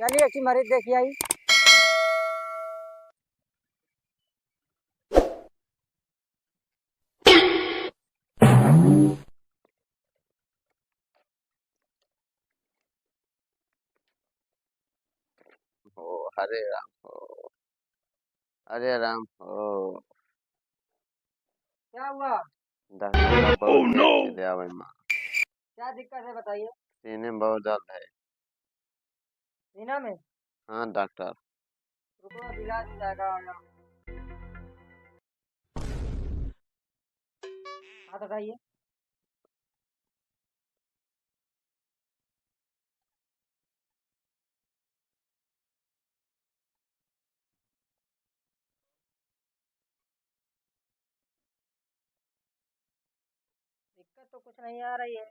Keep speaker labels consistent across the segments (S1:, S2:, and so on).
S1: चलिए अच्छी मरीज देखिए आई।
S2: हो हरे राम हो हरे राम हो।
S1: क्या हुआ?
S2: डॉक्टर साहब बहुत देर से ले आवे माँ।
S1: क्या दिक्कत है बताइए।
S2: सीने में बहुत दर्द है।
S1: सीना में?
S2: हाँ डॉक्टर।
S1: रुको अब इलाज हो जाएगा। हाथ उठाइए। दिक्कत तो कुछ नहीं आ रही है।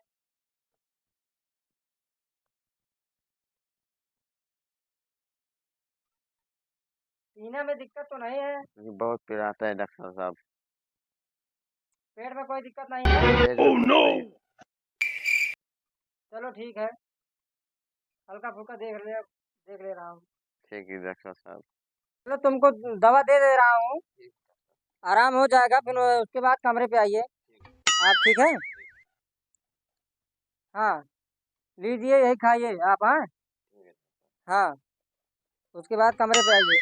S1: सीना में दिक्कत तो नहीं है।
S2: मुझे बहुत पिराता है डॉक्टर साहब।
S1: पेट में कोई दिक्कत नहीं है।
S2: पेट में कुछ नहीं।
S1: चलो ठीक है, हल्का फुल्का देख ले रहा हूँ।
S2: ठीक है डॉक्टर साहब।
S1: चलो तुमको दवा दे रहा हूँ, आराम हो जाएगा। फिर उसके बाद कमरे पे आइए आप, ठीक है? हाँ, लीजिए यही खाइए आप। हाँ हाँ, उसके बाद कमरे पे आइए।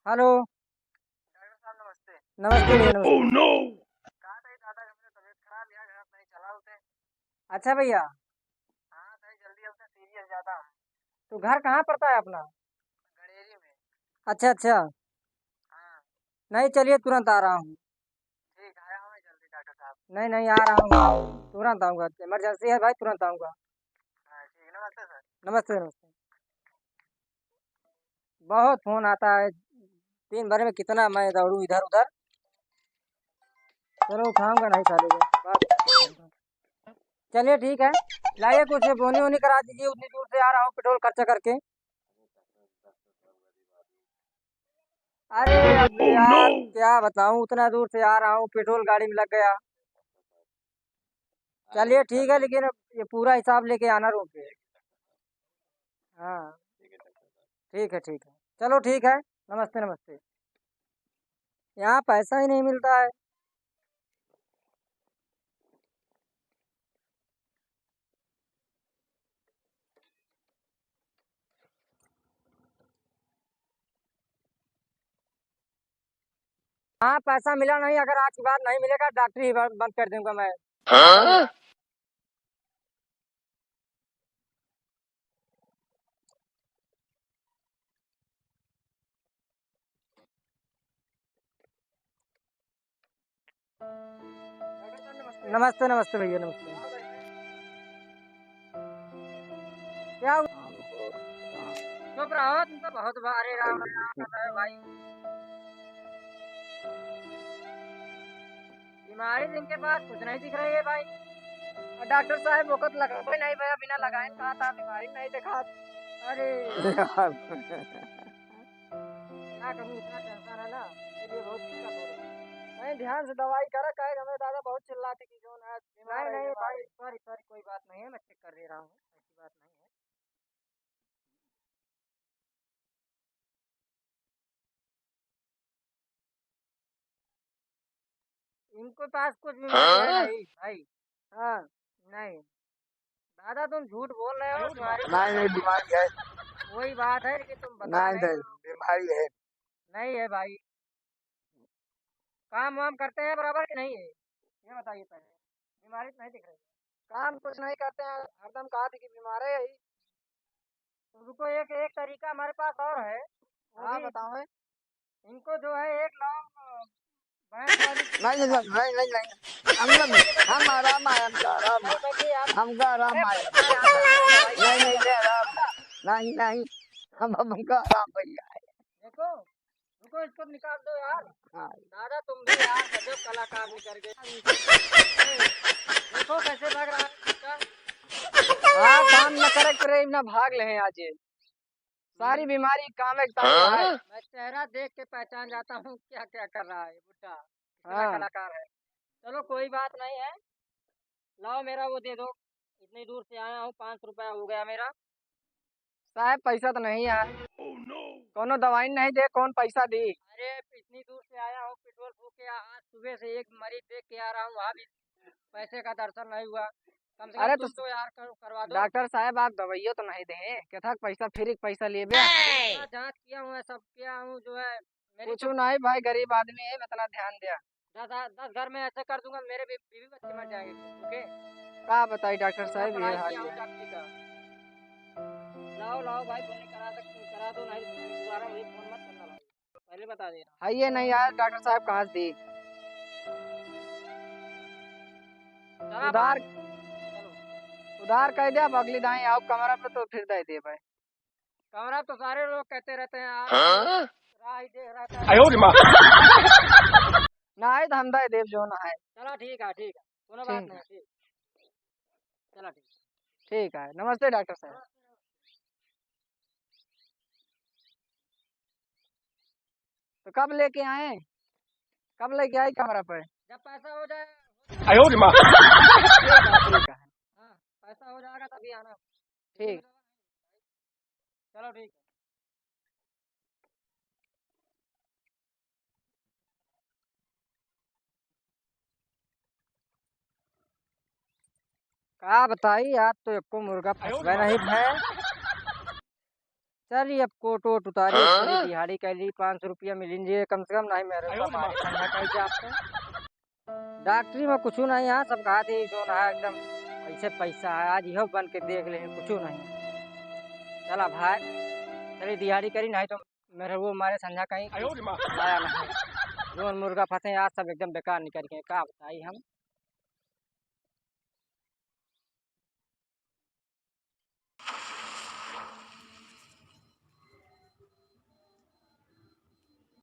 S1: हेलो। डॉक्टर साहब नमस्ते। नमस्ते भैया नमस्ते। Oh no. कहा था दादा का मेरा तबीयत खराब है, घर नहीं चला उसे। अच्छा भैया। हाँ सही, जल्दी अब सीरियस ज्यादा है। तो घर कहाँ पड़ता है अपना? गड़ेरी में। अच्छा अच्छा। हाँ। नहीं चलिए तुरंत आ रहा हूँ। ठीक, आया हूँ मैं जल्दी डॉक्टर साहब। नहीं नहीं आ रहा हूँ, तुरंत आऊँगा। इमरजेंसी है भाई, तुरंत आऊँगा। हाँ ठीक, नमस्ते सर। नमस्ते नमस्ते। बहुत फोन आता है, दिन भर में कितना मैं दौड़ूं इधर उधर। चलो उठाऊंगा नहीं साले को। चलिए ठीक है, लाइए कुछ बोनी वोनी करा दीजिए। उतनी दूर से आ रहा हूँ पेट्रोल खर्चा करके। अरे अब यार क्या बताऊँ, उतना दूर से आ रहा हूँ, पेट्रोल गाड़ी में लग गया। चलिए ठीक है, लेकिन अब ये पूरा हिसाब लेके आना रूम पे। हाँ ठीक है ठीक है। चलो ठीक है, नमस्ते नमस्ते। यहाँ पैसा ही नहीं मिलता है। हाँ पैसा मिला नहीं, अगर आज की बात नहीं मिलेगा डॉक्टरी ही बंद कर दूंगा मैं। हाँ? नमस्ते नमस्ते भैया नमस्ते। क्या हुआ? चुप रहो, तुम तो बहुत बारे राम राम कर रहे हो भाई। बीमारी जिनके पास कुछ नहीं दिख रही है भाई। और डॉक्टर साहब वक्त लगा कोई नहीं भैया, बिना लगाए कहा था बीमारी नहीं देखा। अरे क्या करूँ, इतना टेंशन है ना, इसलिए बहुत दिक्कत हो रही है। नहीं ध्यान से दवाई करा, कहे हमें दादा बहुत चिल्लाते कि जो ना नहीं नहीं भाई, सॉरी सॉरी, कोई बात नहीं है, मैं चेक कर ले रहा हूँ, ऐसी बात नहीं है। इनके पास कुछ बीमारी है नहीं भाई। हाँ नहीं दादा, तुम झूठ बोल रहे हो, तुम्हारी
S2: नहीं नहीं बीमारी है।
S1: वही बात है कि तुम बता
S2: नहीं
S1: नहीं
S2: नहीं
S1: रहे हो।
S2: बीमारी है।
S1: नहीं है भाई, काम वाम करते हैं बराबर कि नहीं है, ये बताइए पहले। बीमारी तो नहीं दिख रही। काम कुछ नहीं करते हैं, हरदम कहा थी कि बीमार है यही। तो रुको, एक एक तरीका हमारे पास और है। हाँ बताओ है। इनको जो है एक लौंग भैंस वाली
S2: नहीं नहीं नहीं नहीं नहीं हम आराम आए, हमका आराम
S1: नहीं
S2: आए,
S1: बैठिए आप।
S2: हमका आराम आए। नहीं नहीं ले आराम। नहीं नहीं हमका आराम भैया।
S1: देखो रुको, इसको निकाल दो यार।
S2: हाँ
S1: दादा तुम भी यार गजब कलाकार निकल गए। देखो कैसे भाग रहा है बच्चा। हाँ काम न करे करे न भाग ले आज ये सारी बीमारी काम एकदम है। मैं चेहरा देख के पहचान जाता हूँ क्या क्या कर रहा है बुड्ढा, कितना कलाकार है। चलो कोई बात नहीं है, लाओ मेरा वो दे दो, इतनी दूर से आया हूँ, 5 रुपया हो गया मेरा।
S2: साहब पैसा तो नहीं है। कोनो दवाई नहीं दे, कौन पैसा दी?
S1: अरे इतनी दूर से आया हूँ, पेट्रोल फूक के आज सुबह से एक मरीज देख के आ रहा हूँ, वहाँ भी पैसे का दर्शन नहीं हुआ। कम से कम
S2: अरे
S1: तुम तो यार करवा दो।
S2: डॉक्टर साहब आप दवाइयों तो नहीं दे, क्या पैसा फ्री पैसा लिए बे?
S1: मैं जांच किया हूँ, सब किया हूँ, जो है मेरी
S2: कुछ नहीं भाई, गरीब आदमी है, इतना ध्यान दिया।
S1: 10 घर में ऐसे कर दूंगा, मेरे भी बीवी बच्चे मर जाएंगे। ओके,
S2: क्या बताई डॉक्टर साहब, ये
S1: पढ़ाई
S2: हाल
S1: किया हूँ
S2: है।
S1: डॉक्टरी का। लाओ लाओ भाई, बोले करा दो, नहीं दोबारा मुझे फोन मत करना भाई, पहले बता दे रहा
S2: है ये नहीं यार, डॉक्टर साहब कहाँ से दी?
S1: हूँ। चला
S2: उधार
S1: भाई, चलो।
S2: उधार कह दिया, अब अगली दाई आओ कमरा पे तो फिर दे दे भाई।
S1: कमरा तो सारे लोग कहते रहते हैं, राह ही देख रहा था।
S2: ना है तो हम दे देव जो ना है।
S1: चला ठीक है, ठीक है, कोनो
S2: ठीक
S1: बात
S2: है।
S1: नहीं, ठीक। चला ठीक।
S2: ठीक है, नमस्ते डॉक्टर साहब। तो कब लेके आए? कब लेके आए कमरा पे?
S1: जब पैसा हो जाए।
S2: ठीक है।
S1: हाँ, पैसा हो जाएगा तभी आना।
S2: ठीक।
S1: चलो ठीक है।
S2: क्या बताई, आज तो एको मुर्गा फंसवे नहीं है। चलिए अब कोट वोट उतारिए, थोड़ी दिहाड़ी कर ली, 500 रुपया मिलेंगे कम से कम, नहीं मेरे को हमारे ठंडा कहीं आपको। डॉक्टरी में कुछ नहीं है, सब कहा थी जो ना है एकदम ऐसे पैसा है, आज यह बन के देख ले, कुछ नहीं। चला भाई, चलिए दिहाड़ी करी, नहीं तो मेरे वो हमारे संझा कहीं लाया नहीं। जो मुर्गा फंसे आज सब एकदम बेकार निकल गए, क्या बताई हम।